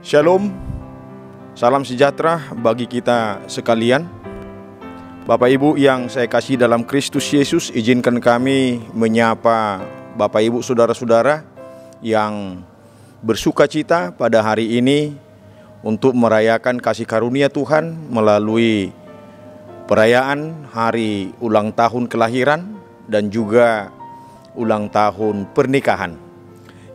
Shalom, salam sejahtera bagi kita sekalian. Bapak Ibu yang saya kasih dalam Kristus Yesus, izinkan kami menyapa Bapak Ibu saudara-saudara yang bersuka cita pada hari ini untuk merayakan kasih karunia Tuhan melalui perayaan hari ulang tahun kelahiran dan juga ulang tahun pernikahan.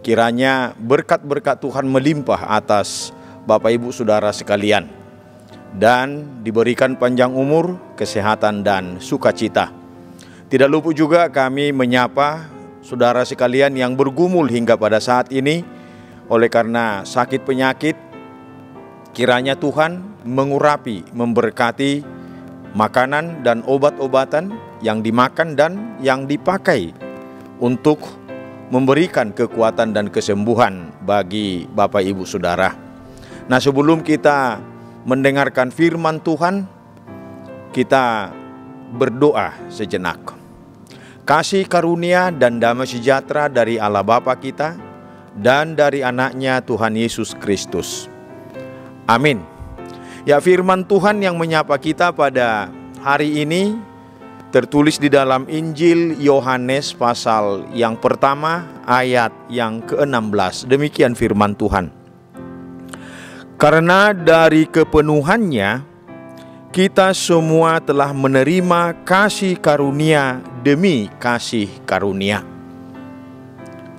Kiranya berkat-berkat Tuhan melimpah atas Bapak Ibu Saudara sekalian dan diberikan panjang umur, kesehatan dan sukacita. Tidak lupa juga kami menyapa saudara sekalian yang bergumul hingga pada saat ini oleh karena sakit penyakit. Kiranya Tuhan mengurapi, memberkati makanan dan obat-obatan yang dimakan dan yang dipakai untuk memberikan kekuatan dan kesembuhan bagi Bapak Ibu Saudara. Nah, sebelum kita mendengarkan firman Tuhan, kita berdoa sejenak. Kasih karunia dan damai sejahtera dari Allah Bapa kita dan dari anaknya Tuhan Yesus Kristus. Amin. Ya, firman Tuhan yang menyapa kita pada hari ini tertulis di dalam Injil Yohanes pasal yang pertama ayat yang ke-16. Demikian firman Tuhan. Karena dari kepenuhannya kita semua telah menerima kasih karunia demi kasih karunia.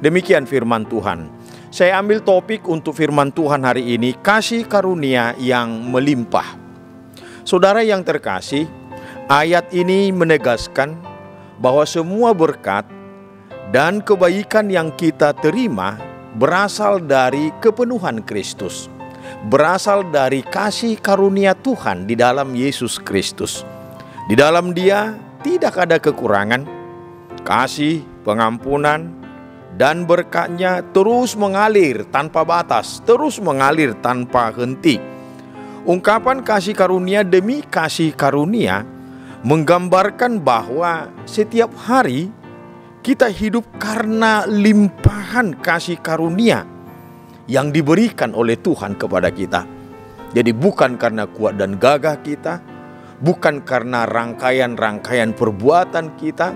Demikian firman Tuhan. Saya ambil topik untuk firman Tuhan hari ini, kasih karunia yang melimpah. Saudara yang terkasih, ayat ini menegaskan bahwa semua berkat dan kebaikan yang kita terima berasal dari kepenuhan Kristus, berasal dari kasih karunia Tuhan di dalam Yesus Kristus. Di dalam Dia tidak ada kekurangan, kasih, pengampunan, dan berkatnya terus mengalir tanpa batas, terus mengalir tanpa henti. Ungkapan kasih karunia demi kasih karunia menggambarkan bahwa setiap hari kita hidup karena limpahan kasih karunia yang diberikan oleh Tuhan kepada kita. Jadi bukan karena kuat dan gagah kita, bukan karena rangkaian-rangkaian perbuatan kita,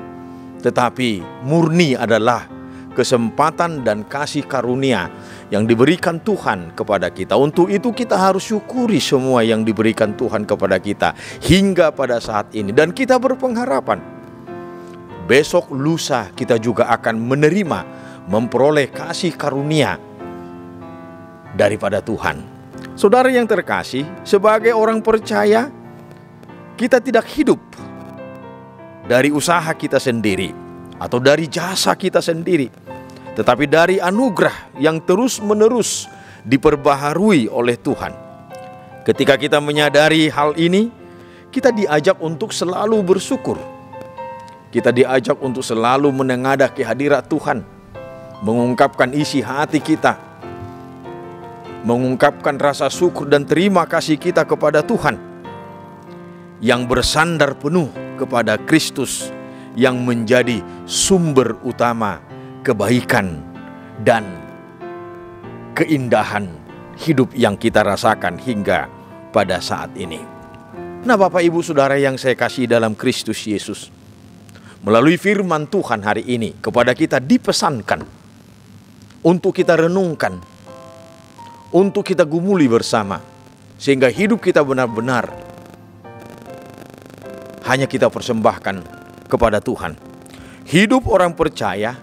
tetapi murni adalah kesempatan dan kasih karunia yang diberikan Tuhan kepada kita. Untuk itu kita harus syukuri semua yang diberikan Tuhan kepada kita hingga pada saat ini. Dan kita berpengharapan besok lusa kita juga akan menerima, memperoleh kasih karunia daripada Tuhan. Saudara yang terkasih, sebagai orang percaya, kita tidak hidup dari usaha kita sendiri atau dari jasa kita sendiri, tetapi dari anugerah yang terus-menerus diperbaharui oleh Tuhan. Ketika kita menyadari hal ini, kita diajak untuk selalu bersyukur. Kita diajak untuk selalu menengadah kehadirat Tuhan, mengungkapkan isi hati kita, mengungkapkan rasa syukur dan terima kasih kita kepada Tuhan yang bersandar penuh kepada Kristus yang menjadi sumber utama kebaikan dan keindahan hidup yang kita rasakan hingga pada saat ini. Nah, Bapak Ibu Saudara yang saya kasih dalam Kristus Yesus, melalui firman Tuhan hari ini kepada kita dipesankan untuk kita renungkan, untuk kita gumuli bersama, sehingga hidup kita benar-benar hanya kita persembahkan kepada Tuhan. Hidup orang percaya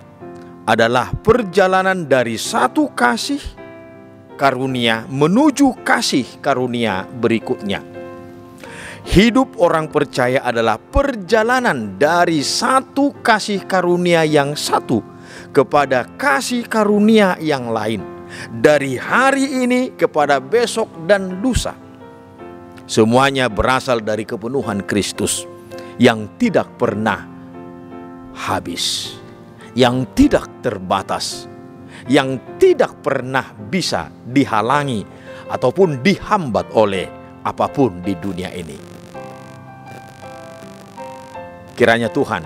adalah perjalanan dari satu kasih karunia menuju kasih karunia berikutnya. Hidup orang percaya adalah perjalanan dari satu kasih karunia yang satu kepada kasih karunia yang lain, dari hari ini kepada besok dan lusa. Semuanya berasal dari kepenuhan Kristus yang tidak pernah habis, yang tidak terbatas, yang tidak pernah bisa dihalangi ataupun dihambat oleh apapun di dunia ini. Kiranya Tuhan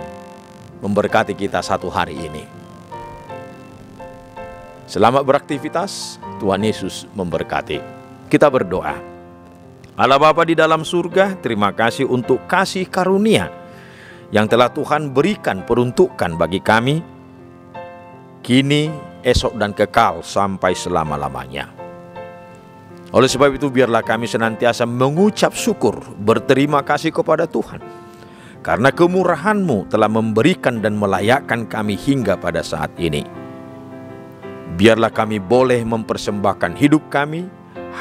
memberkati kita satu hari ini. Selamat beraktivitas, Tuhan Yesus memberkati. Kita berdoa. Allah Bapa di dalam surga, terima kasih untuk kasih karunia yang telah Tuhan berikan peruntukan bagi kami, kini, esok dan kekal sampai selama-lamanya. Oleh sebab itu biarlah kami senantiasa mengucap syukur, berterima kasih kepada Tuhan, karena kemurahan-Mu telah memberikan dan melayakkan kami hingga pada saat ini. Biarlah kami boleh mempersembahkan hidup kami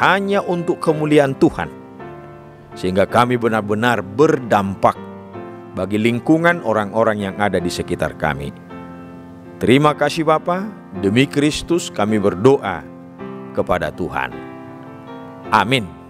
hanya untuk kemuliaan Tuhan, sehingga kami benar-benar berdampak bagi lingkungan orang-orang yang ada di sekitar kami. Terima kasih Bapa, demi Kristus kami berdoa kepada Tuhan. Amin.